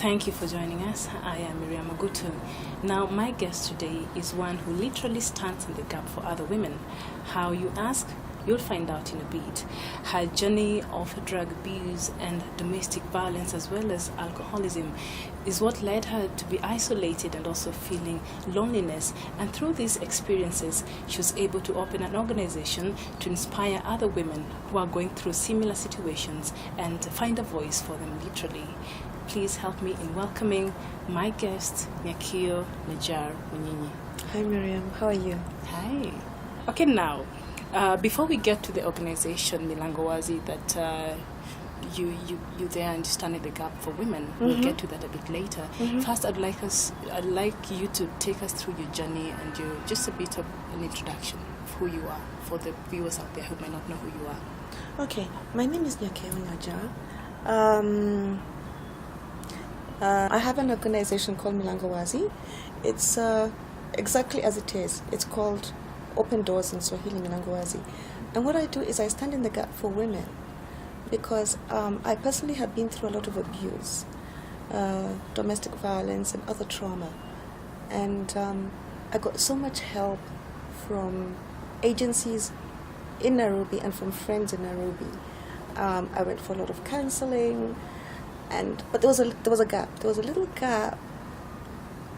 Thank you for joining us. I am Miriam Agutu. Now, my guest today is one who literally stands in the gap for other women. How, you ask? You'll find out in a bit. Her journey of drug abuse and domestic violence, as well as alcoholism, is what led her to be isolated and also feeling loneliness. And through these experiences, she was able to open an organization to inspire other women who are going through similar situations and find a voice for them, literally. Please help me in welcoming my guest, Nyakio Najar Munyinyi. Hi Miriam, how are you? Hi. Okay, now, before we get to the organization Milango Wazi that you there and you stand in the gap for women, we'll get to that a bit later. First, I'd like you to take us through your journey and just a bit of an introduction of who you are for the viewers out there who may not know who you are. Okay, my name is Nyakio Najar. I have an organization called Milango Wazi. It's exactly as it is. It's called Open Doors in Swahili, Milango Wazi. And what I do is I stand in the gap for women because I personally have been through a lot of abuse, domestic violence and other trauma. And I got so much help from agencies in Nairobi and from friends in Nairobi. I went for a lot of counseling. But there was a gap. There was a little gap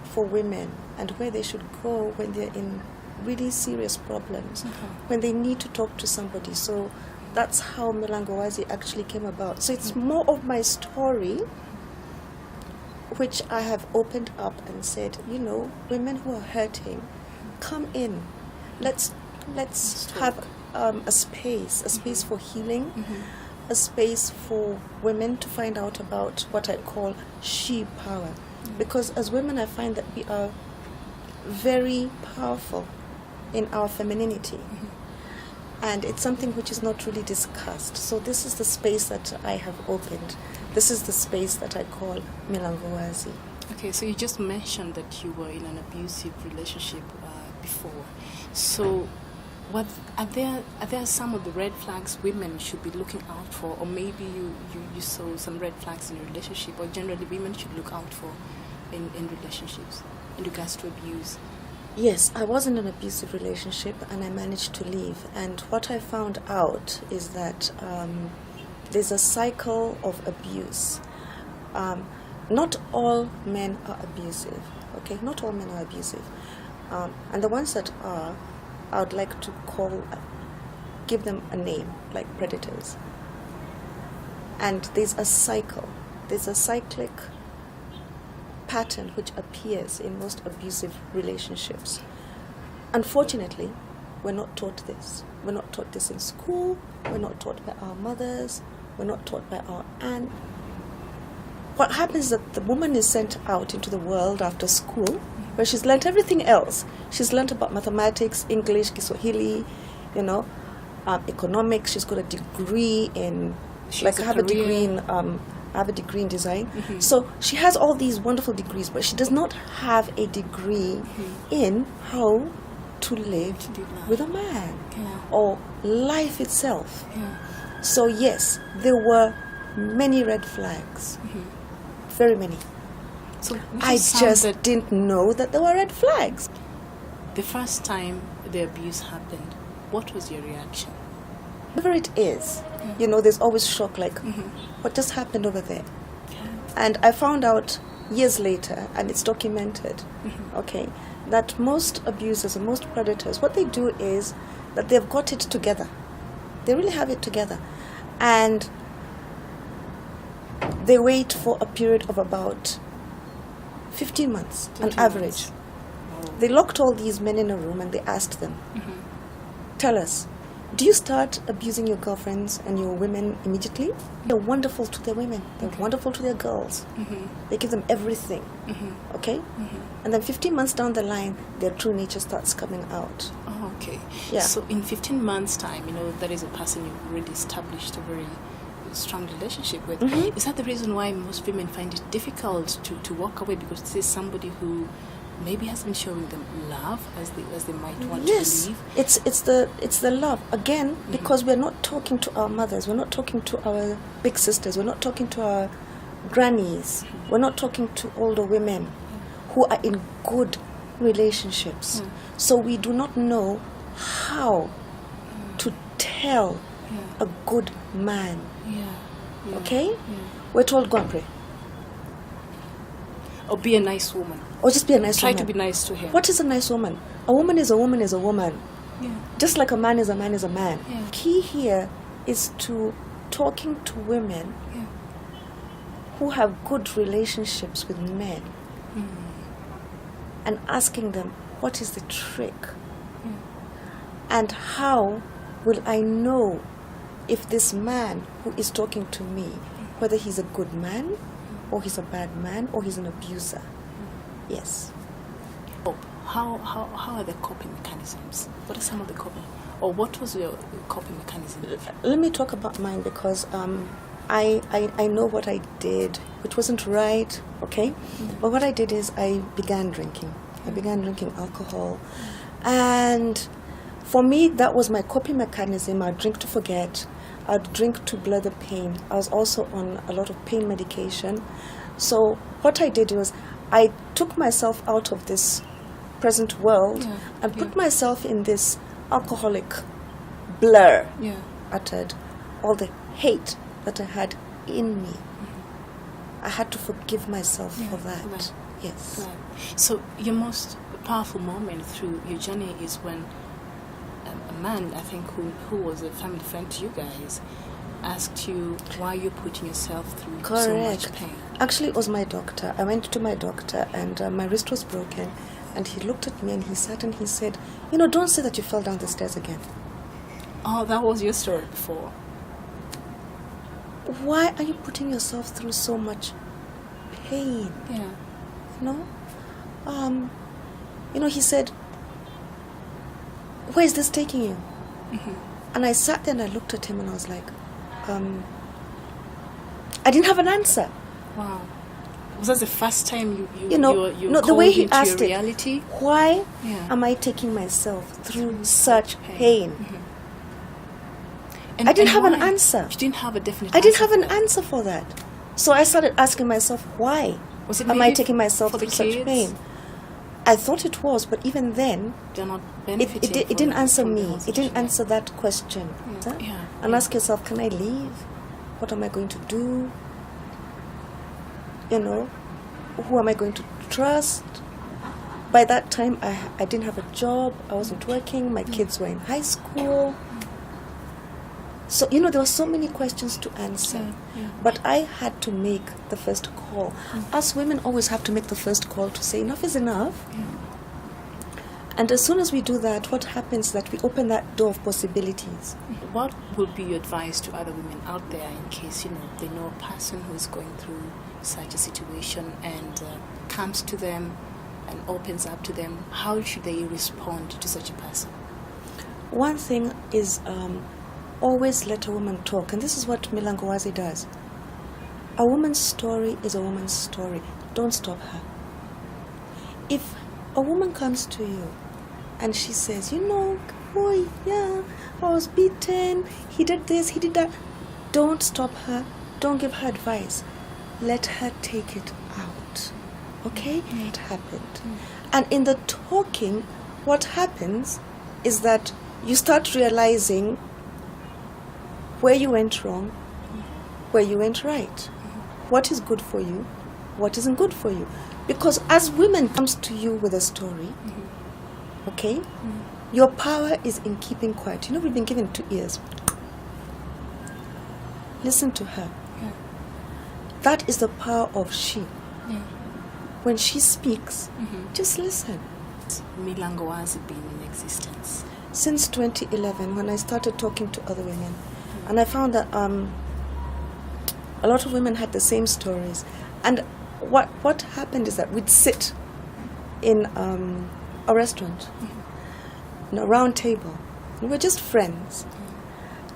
for women and where they should go when they're in really serious problems, when they need to talk to somebody. So that's how Milango Wazi actually came about. So it's more of my story, which I have opened up and said, women who are hurting, come in. Let's have a space for healing. A space for women to find out about what I call she power. Because as women, I find that we are very powerful in our femininity. And it's something which is not really discussed. So this is the space that I have opened. This is the space that I call Milango Wazi. Okay, so you just mentioned that you were in an abusive relationship before. So are there some of the red flags women should be looking out for, or maybe you saw some red flags in your relationship, or generally women should look out for in relationships in regards to abuse? Yes, I was in an abusive relationship and I managed to leave. And what I found out is that there's a cycle of abuse. Not all men are abusive, okay? Not all men are abusive. And the ones that are, I would like to give them a name, like predators. And there's a cycle. There's a cyclic pattern which appears in most abusive relationships. Unfortunately, we're not taught this. We're not taught this in school. We're not taught by our mothers. We're not taught by our aunt. What happens is that the woman is sent out into the world after school, where she's learnt everything else. She's learnt about mathematics, English, Kiswahili, economics. She's got a degree in, I have a degree in design. So she has all these wonderful degrees, but she does not have a degree in how to live with a man or life itself. So yes, there were many red flags, very many. So I just didn't know that there were red flags. The first time the abuse happened, what was your reaction? Whatever it is, there's always shock, like, what just happened over there? And I found out years later, and it's documented, that most abusers and most predators, what they do is that they've got it together. They really have it together. And they wait for a period of about 15 months, on average. They locked all these men in a room and they asked them, tell us, do you start abusing your girlfriends and your women immediately? They're wonderful to their women. They're wonderful to their girls. They give them everything. Okay? And then 15 months down the line, their true nature starts coming out. Oh, okay. Yeah. So in 15 months' time, that is a person you've really established a very strong relationship with. Is that the reason why most women find it difficult to walk away, because this is somebody who maybe has been showing them love as they might want to leave? Yes, it's the love again, because we're not talking to our mothers, we're not talking to our big sisters, we're not talking to our grannies. We're not talking to older women who are in good relationships. So we do not know how to tell a good man. Okay? We're told, go and pray. Or be a nice woman. Or just be a nice woman. Try to be nice to him. What is a nice woman? A woman is a woman is a woman. Just like a man is a man is a man. Key here is to talking to women who have good relationships with men and asking them, what is the trick? And how will I know if this man who is talking to me, whether he's a good man or he's a bad man or he's an abuser? Yes. How are the coping mechanisms? What are some of the coping? Or what was your coping mechanism? Let me talk about mine because I know what I did, which wasn't right, okay? But what I did is I began drinking. I began drinking alcohol. And for me, that was my coping mechanism. I'd drink to forget. I'd drink to blur the pain. I was also on a lot of pain medication. So what I did was I took myself out of this present world and put myself in this alcoholic blur. Uttered all the hate that I had in me. I had to forgive myself for that. Right. Yes. Right. So your most powerful moment through your journey is when a man, I think, who was a family friend to you guys, asked you why you're putting yourself through so much pain. Actually, it was my doctor. I went to my doctor and my wrist was broken. And he looked at me and he sat and he said, don't say that you fell down the stairs again. Oh, that was your story before. Why are you putting yourself through so much pain? He said, where is this taking you? And I sat there and I looked at him and I was like, I didn't have an answer. Wow. Was that the first time you the way he asked your reality? Why am I taking myself through such pain? I didn't have an answer. You didn't have a definite I didn't have an answer for that. So I started asking myself, why am I taking myself through such pain? I thought it was, but even then, it didn't answer me. It didn't answer that question. And ask yourself, can I leave? What am I going to do? Who am I going to trust? By that time, I didn't have a job. I wasn't working. My kids were in high school. So, there were so many questions to answer. But I had to make the first call. Us women always have to make the first call to say enough is enough. And as soon as we do that, what happens is that we open that door of possibilities. What would be your advice to other women out there in case, they know a person who is going through such a situation and comes to them and opens up to them? How should they respond to such a person? One thing is always let a woman talk. And this is what Milangowazi does. A woman's story is a woman's story. Don't stop her. If a woman comes to you and she says, boy, I was beaten, he did this, he did that. Don't stop her. Don't give her advice. Let her take it out. Okay? It happened. And in the talking, what happens is that you start realizing where you went wrong, where you went right. What is good for you, what isn't good for you. Because as women comes to you with a story, okay, your power is in keeping quiet. We've been given 2 ears. Listen to her. That is the power of she. When she speaks, just listen. Milangowazi been in existence? Since 2011, when I started talking to other women. And I found that a lot of women had the same stories. And what happened is that we'd sit in a restaurant, in a round table. We were just friends.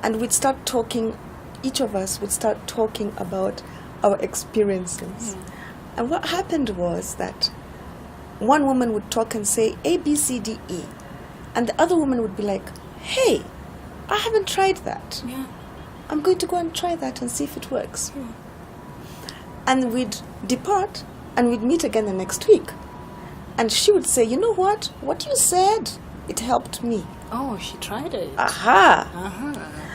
And we'd start talking, each of us would start talking about our experiences. And what happened was that one woman would talk and say A, B, C, D, E. And the other woman would be like, hey, I haven't tried that. I'm going to go and try that and see if it works. And we'd depart and we'd meet again the next week. And she would say, you know what you said, it helped me. Oh, she tried it.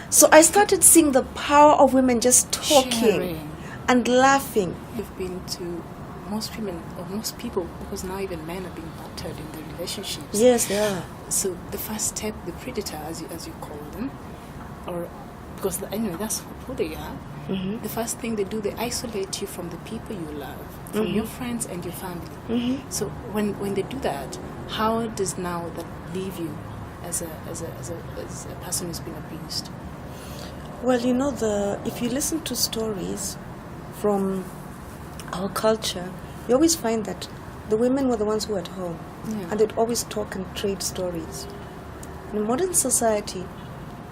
So I started seeing the power of women just talking Sharing. and laughing. You've been to most women or most people, because now even men are being battered in their relationships. Yes, they are. So the first step, the predator, as you call them, or because anyway, that's who they are. Mm-hmm. The first thing they do, they isolate you from the people you love, from your friends and your family. So when they do that, how does now that leave you as a person who's been abused? Well, you know, if you listen to stories from our culture, you always find that the women were the ones who were at home, and they'd always talk and trade stories. In modern society,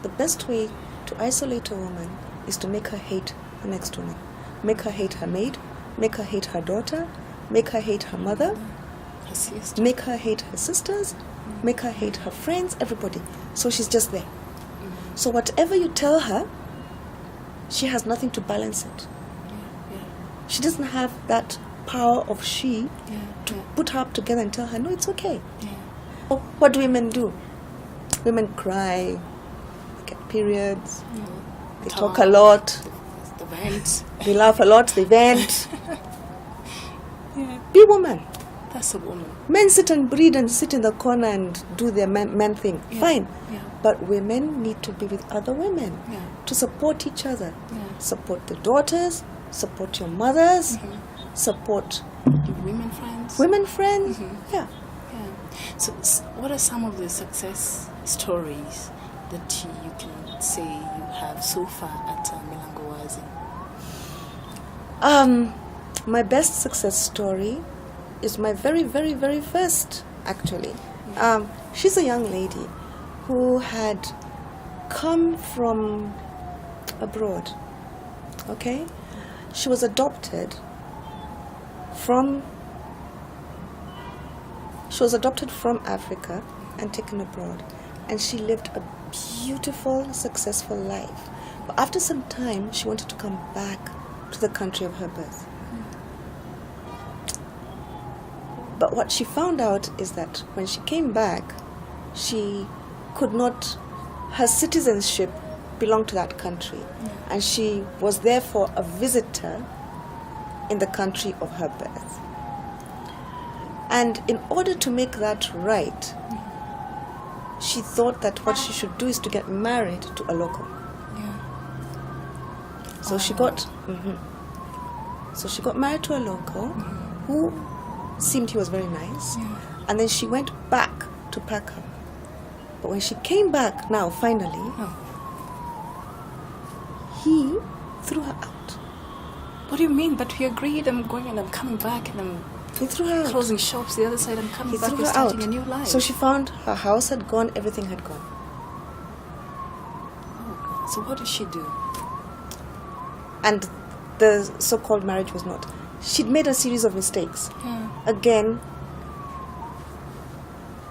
the best way to isolate a woman is to make her hate the next woman. Make her hate her maid, make her hate her daughter, make her hate her mother, Her sister. make her hate her sisters, make her hate her friends, everybody. So she's just there. So whatever you tell her, she has nothing to balance it. She doesn't have that power of to put her up together and tell her, no, it's okay. What do women do? Women cry, they get periods, they talk a lot, The vent. they laugh a lot, they vent. Be a woman. That's a woman. Men sit and breed and sit in the corner and do their man thing. Fine. Yeah. But women need to be with other women to support each other. Support the daughters, support your mothers, support Your women friends. women friends. Yeah. So what are some of the success stories that you can say you have so far at Milango Wazi? My best success story is my very, very, very first, actually. She's a young lady who had come from abroad, okay? She was adopted from Africa and taken abroad, and she lived a beautiful, successful life. But after some time, she wanted to come back to the country of her birth. But what she found out is that when she came back, she could not, her citizenship belonged to that country, and she was therefore a visitor in the country of her birth. And in order to make that right, she thought that what she should do is to get married to a local. So she got married to a local who seemed he was very nice, and then she went back to pack her. But when she came back now, finally, he threw her out. What do you mean? But we agreed, I'm going and I'm coming back and He threw her I'm out. closing shops the other side, I'm coming He back, threw we're her starting out. a new life. So she found her house had gone, everything had gone. So what did she do? And the so-called marriage was not. She'd made a series of mistakes. Again,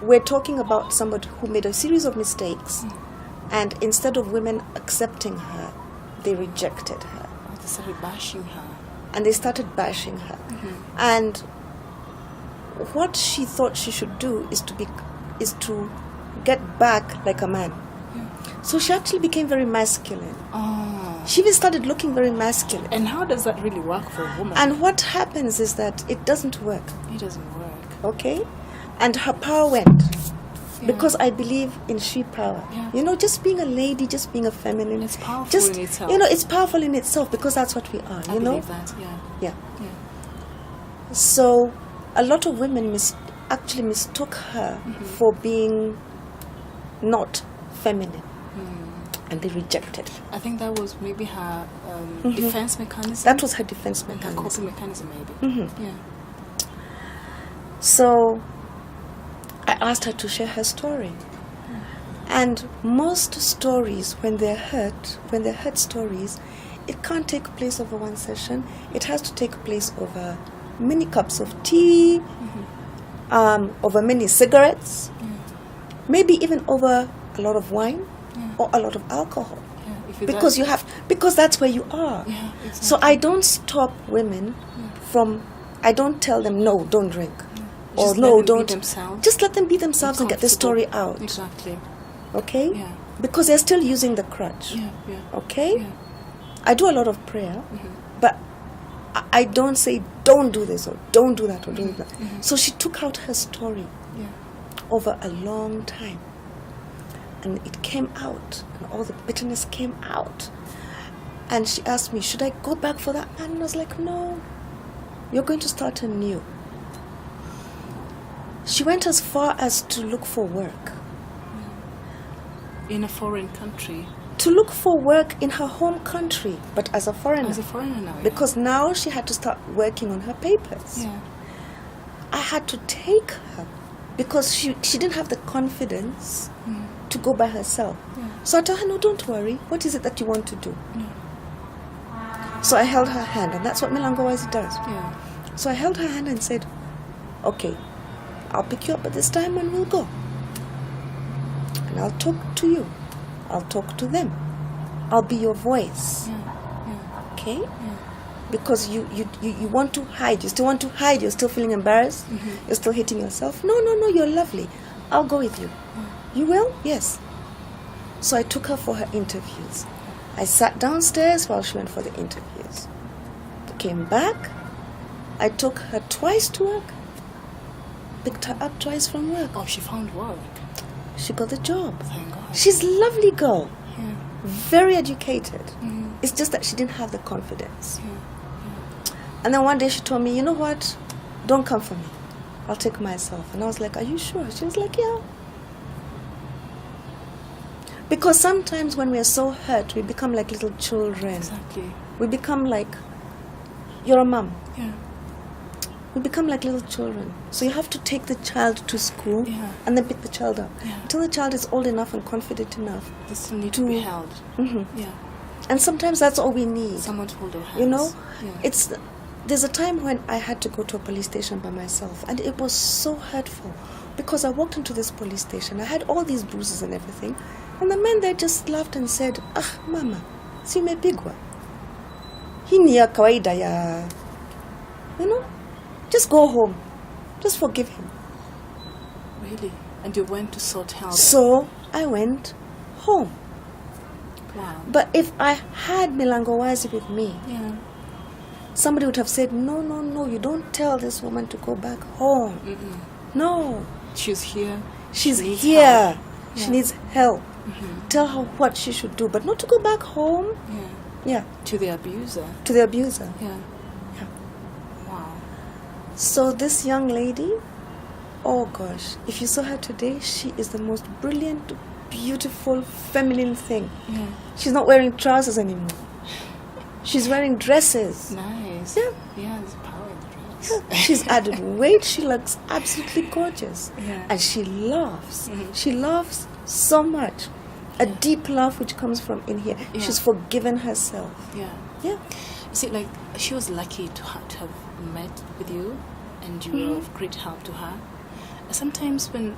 we're talking about somebody who made a series of mistakes, and instead of women accepting her, they rejected her. They started bashing her. And they started bashing her. And what she thought she should do is to get back like a man. So she actually became very masculine. She even started looking very masculine. And how does that really work for a woman? And what happens is that it doesn't work. It doesn't work. Okay? And her power went. Because I believe in she power. You know, just being a lady, just being a feminine. It's powerful just, in itself. You know, it's powerful in itself because that's what we are. I believe that, Yeah. So a lot of women actually mistook her for being not feminine. And they rejected her. I think that was maybe her defense mechanism. That was her defense Her mechanism. coping mechanism, maybe. So I asked her to share her story. And most stories, when they're hurt stories, it can't take place over one session. It has to take place over many cups of tea, over many cigarettes, maybe even over a lot of wine or a lot of alcohol. because because that's where you are. Yeah, exactly. So I don't stop women from. I don't tell them no, don't drink, or Just no, let them don't. be themselves. Just let them be themselves and get the story out. Exactly. Okay. Yeah. Because they're still using the crutch. Yeah. Yeah. Okay. Yeah. I do a lot of prayer, but I don't say don't do this or don't do that or don't do that. So she took out her story over a long time, and it came out, and all the bitterness came out. And she asked me, should I go back for that man? And I was like, no, you're going to start anew. She went as far as to look for work. In a foreign country. To look for work in her home country, but as a foreigner. As a foreigner now. Because now she had to start working on her papers. Yeah. I had to take her because she didn't have the confidence to go by herself. Yeah. So I told her, no, don't worry. What is it that you want to do? Yeah. So I held her hand, and that's what Milangowazi does. Yeah. So I held her hand and said, okay, I'll pick you up at this time and we'll go. And I'll talk to you. I'll talk to them. I'll be your voice. Yeah. Yeah. Okay? Yeah. Because you want to hide. You still want to hide. You're still feeling embarrassed. You're still hating yourself. No, you're lovely. I'll go with you. You will? Yes. So I took her for her interviews. I sat downstairs while she went for the interviews. Came back. I took her twice to work. Picked her up twice from work. Oh, she found work. She got the job. Thank God. She's a lovely girl. Yeah. Very educated. It's just that she didn't have the confidence. Yeah. And then one day she told me, you know what? Don't come for me. I'll take myself. And I was like, are you sure? She was like, yeah. Because sometimes when we are so hurt, we become like little children. Exactly. We become like, you're a mom. Yeah. We become like little children. So you have to take the child to school and then pick the child up. Yeah. Until the child is old enough and confident enough. They still need to be held. Yeah. And sometimes that's all we need. Someone to hold their hands. You know? Yeah. There's a time when I had to go to a police station by myself, and it was so hurtful because I walked into this police station. I had all these bruises and everything, and the man there just laughed and said, "Ah, mama, si umepigwa. Hii ni ya kawaida ya, you know, just go home, just forgive him." Really? And you went to sort help? So I went home. Wow. But if I had Milangowazi with me, somebody would have said, no, you don't tell this woman to go back home. No. She's here. She's she needs here. Help. She needs help. Tell her what she should do, but not to go back home. Yeah. To the abuser. To the abuser. Yeah. Wow. So this young lady, oh gosh, if you saw her today, she is the most brilliant, beautiful, feminine thing. Yeah. She's not wearing trousers anymore. She's wearing dresses. Nice. Yeah. Yeah, there's power in the dress. She's added weight. She looks absolutely gorgeous. Yeah. And she laughs. She laughs so much. A deep laugh which comes from in here. Yeah. She's forgiven herself. Yeah. Yeah. You see, like, she was lucky to have met with you, and you were of great help to her. Sometimes when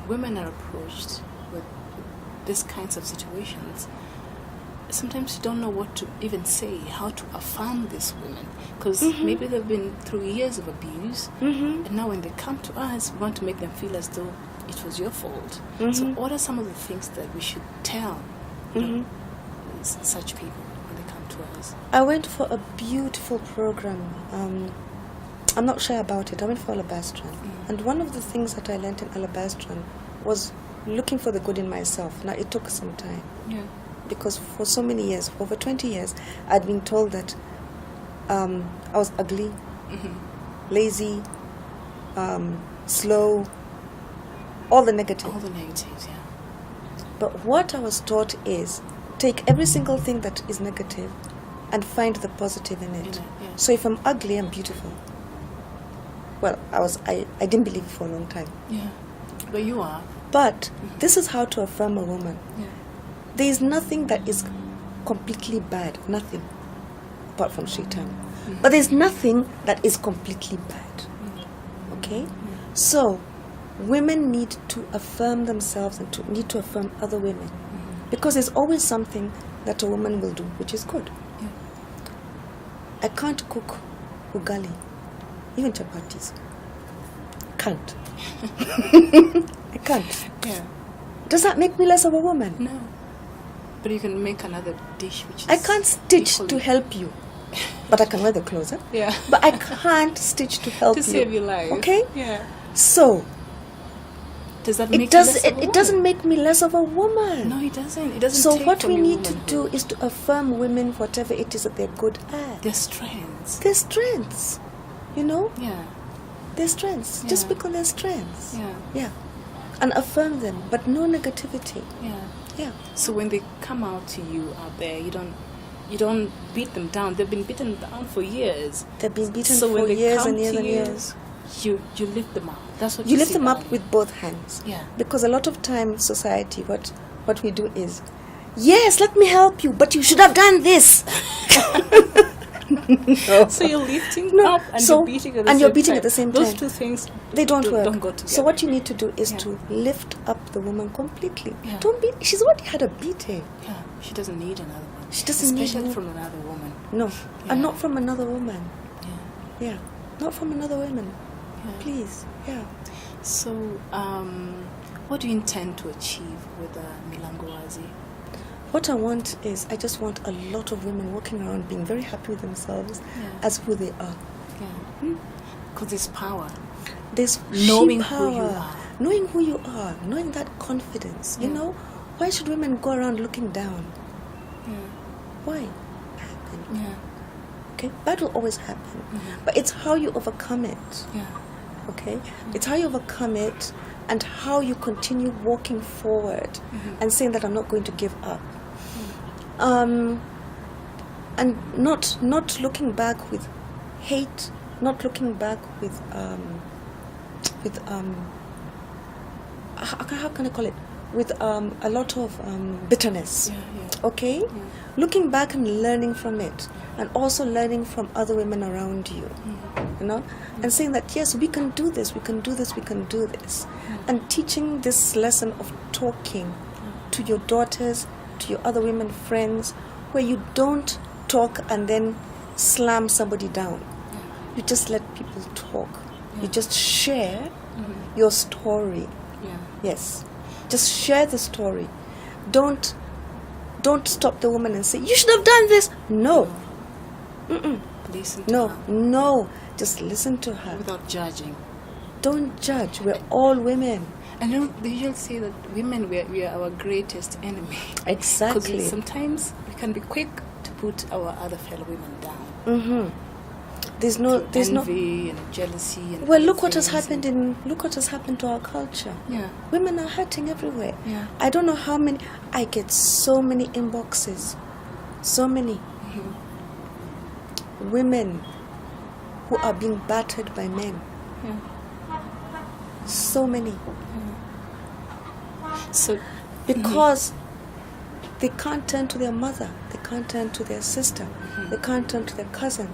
women are approached with these kinds of situations, sometimes you don't know what to even say, how to affirm these women, because maybe they've been through years of abuse, and now when they come to us, we want to make them feel as though it was your fault. So what are some of the things that we should tell such people when they come to us? I went for a beautiful program. I'm not sure about it. I went for Alabastran. And one of the things that I learned in Alabastran was looking for the good in myself. Now, it took some time. Yeah. Because for so many years, for over 20 years, I'd been told that I was ugly, lazy, slow, all the negative. All the negatives, yeah. But what I was taught is take every single thing that is negative and find the positive in it. Yeah. So if I'm ugly, I'm beautiful. Well, I didn't believe it for a long time. Yeah. But you are. But this is how to affirm a woman. Yeah. There is nothing that is completely bad. Nothing. Apart from shaitan. But there's nothing that is completely bad. Okay? So, women need to affirm themselves and need to affirm other women. Because there's always something that a woman will do, which is good. Yeah. I can't cook ugali, even chapatis. Can't. I can't. Yeah. Does that make me less of a woman? No. But you can make another dish which is I can't stitch equally- to help you, but I can wear the clothes. Huh? Yeah. But I can't stitch to help to you. save your life. Okay? Yeah. So Does that make it does. you less of a It woman? doesn't make me less of a woman. No, it doesn't. It doesn't. So take what from we your need to womanhood. do is to affirm women whatever it is that they're good at. Their strengths. Their strengths. You know? Yeah. Their strengths. Just Yeah. because they're strengths. Yeah. Yeah. And affirm them, but no negativity. Yeah. Yeah. So when they come out to you out there, you don't beat them down. They've been beaten down for years. They've been beaten So when for they years come and years to and you, years. You lift them up. That's what You lift see them up value. with both hands. Yeah. Because a lot of time in society, what we do is, yes, let me help you, but you should have done this. No. So you're lifting No. up and So- you're beating at the and same you're beating time. at the same Those time. two things They don't work. Don't go together. So what you need to do is Yeah. to lift up the woman completely. Yeah. Don't beat. She's already had a beating. Yeah, she doesn't need another one. She doesn't need Especially one. from another woman. No, Yeah. and not from another woman. Yeah. Yeah, not from another woman. Yeah. Please. Yeah. So, what do you intend to achieve with Milangowazi? What I want is, I just want a lot of women walking around being very happy with themselves Yeah. as who they are. Yeah. Because there's power. There's Knowing sheer who you power. are. Knowing who you are, knowing that confidence. You Yeah. know, why should women go around looking down? Yeah. Why? Happen. Yeah. Okay, bad will always happen, Mhm. but it's how you overcome it. Yeah. Okay, it's how you overcome it, and how you continue walking forward Mhm. and saying that I'm not going to give up. And not looking back with hate, not looking back with how can I call it, with a lot of bitterness. Yeah. Yeah. Okay, Yeah. looking back and learning from it, and also learning from other women around you. Mhm. You know, and saying that yes, we can do this, we can do this, we can do this, and teaching this lesson of talking to your daughters, to your other women friends, where you don't talk and then slam somebody down. You just let people talk. You Yeah. just share Mhm. your story. Yeah. Yes, just share the story. Don't stop the woman and say you should have done this. No, Mm-mm. Listen to no, her no. Just listen to her. without judging. Don't judge. We're all women. And they usually say that women, we are our greatest enemy. Exactly. Because sometimes we can be quick to put our other fellow women down. Mm-hmm. There's no. Envy and jealousy. And Well, other look what has things happened and- look what has happened to our culture. Yeah. Women are hurting everywhere. Yeah. I don't know how many. I get so many inboxes, so many Mhm. women who are being battered by men. Yeah. So many, So because they can't turn to their mother, they can't turn to their sister, they can't turn to their cousin.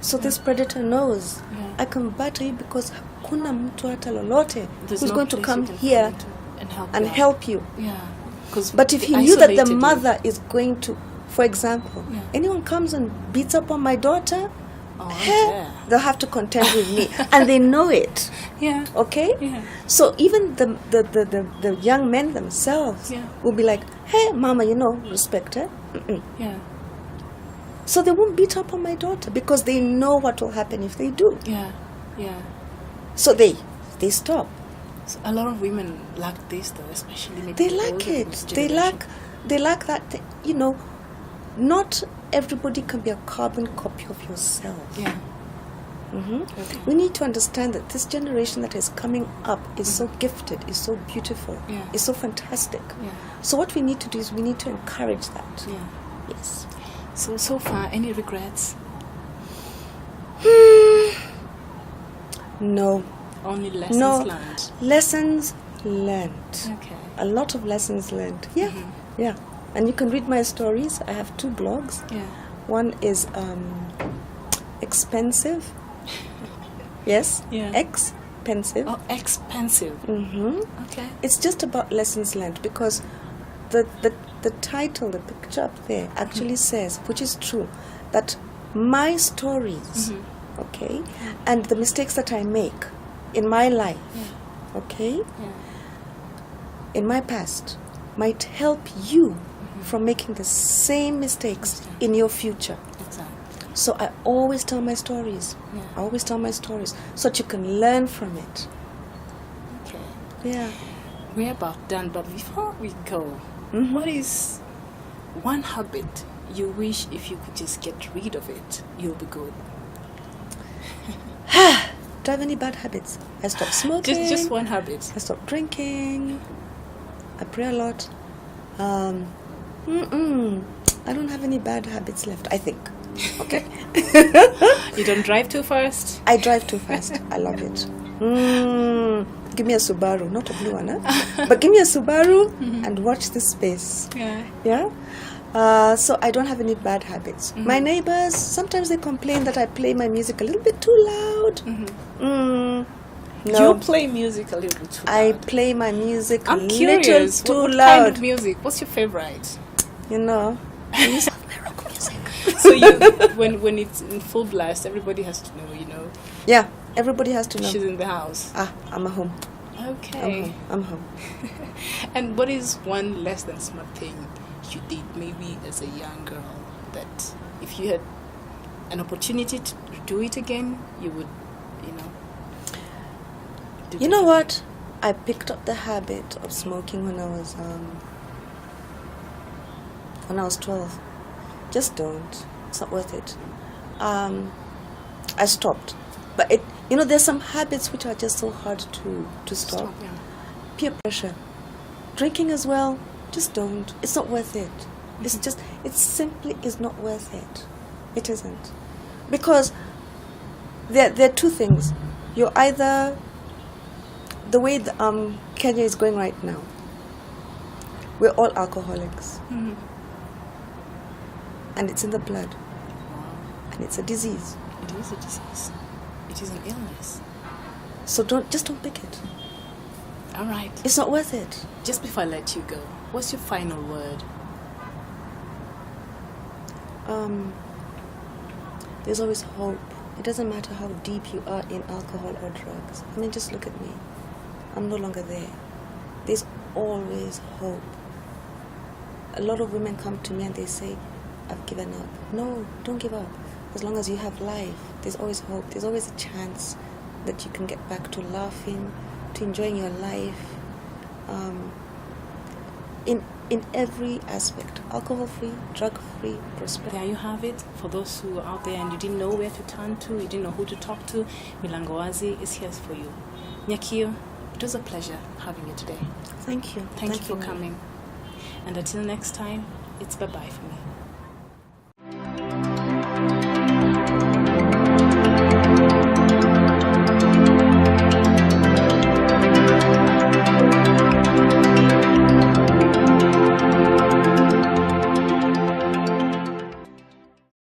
So this predator knows, Yeah. I can batter you because hakuna mtu hata lolote there's who's no going to place come you can here come into and help. and you out. help you. Yeah. 'Cause But if they he knew that the isolated you. mother is going to, for example, Yeah. anyone comes and beats up on my daughter, Oh, heh, they'll have to contend with me, and they know it. yeah. Okay. Yeah. So even the young men themselves Yeah. will be like, hey, mama, respect her. Mm-mm. Yeah. So they won't beat up on my daughter because they know what will happen if they do. Yeah. Yeah. So they stop. So a lot of women lack this, though, especially maybe They the lack older it. women's They lack that. Not everybody can be a carbon copy of yourself. Yeah. Hmm. Okay. We need to understand that this generation that is coming up is so gifted, is so beautiful, Yeah. is so fantastic. Yeah. So what we need to do is we need to encourage that. Yeah. Yes. So far, any regrets? No. Only lessons No. learned. Lessons learned. Okay. A lot of lessons learned. Yeah. Mhm. Yeah. And you can read my stories. I have 2 blogs. Yeah. One is expensive. Yes. Yeah. expensive. Oh, expensive. Mm-hmm. Okay. It's just about lessons learned, because the title, the picture up there actually says, which is true, that my stories, okay, and the mistakes that I make in my life, okay, in my past, might help you from making the same mistakes in your future. Exactly. So I always tell my stories. I always tell my stories so that you can learn from it. Okay. Yeah. We're about done, but before we go, what is one habit you wish if you could just get rid of it, you'll be good? Do I have any bad habits? I stopped smoking. Just one habit. I stopped drinking. I pray a lot. I don't have any bad habits left, I think. Okay. You don't drive too fast? I drive too fast. I love it. Give me a Subaru, not a blue one, but give me a Subaru and watch this space. Yeah. So I don't have any bad habits. My neighbors, sometimes they complain that I play my music a little bit too loud. No. You play music a little bit too loud. I play my music I'm a little curious. too What loud. kind of music? What's your favorite? You know, I used to have my rock music. So you, when it's in full blast, everybody has to know, Yeah, everybody has to know. she's in the house. I'm at home. Okay. I'm home. And what is one less than smart thing you did maybe as a young girl that if you had an opportunity to do it again, you would, do You know it what? I picked up the habit of smoking when I was 12. Just don't. It's not worth it. I stopped. But there's some habits which are just so hard to stop. yeah. Peer pressure. Drinking as well, just don't. It's not worth it. It simply is not worth it. It isn't. Because there are two things. You're either, the way Kenya is going right now, we're all alcoholics. And it's in the blood. And it's a disease. It is a disease. It is an illness. So don't pick it. All right. It's not worth it. Just before I let you go, what's your final word? There's always hope. It doesn't matter how deep you are in alcohol or drugs. I mean, just look at me. I'm no longer there. There's always hope. A lot of women come to me and they say, I've given up. No, don't give up. As long as you have life, there's always hope. There's always a chance that you can get back to laughing, to enjoying your life. In every aspect, alcohol-free, drug-free, prosperity. There you have it. For those who are out there and you didn't know where to turn to, you didn't know who to talk to, Milango Wazi is here for you. Nyakio, it was a pleasure having you today. Thank you. Thank you for coming. And until next time, it's bye-bye for me.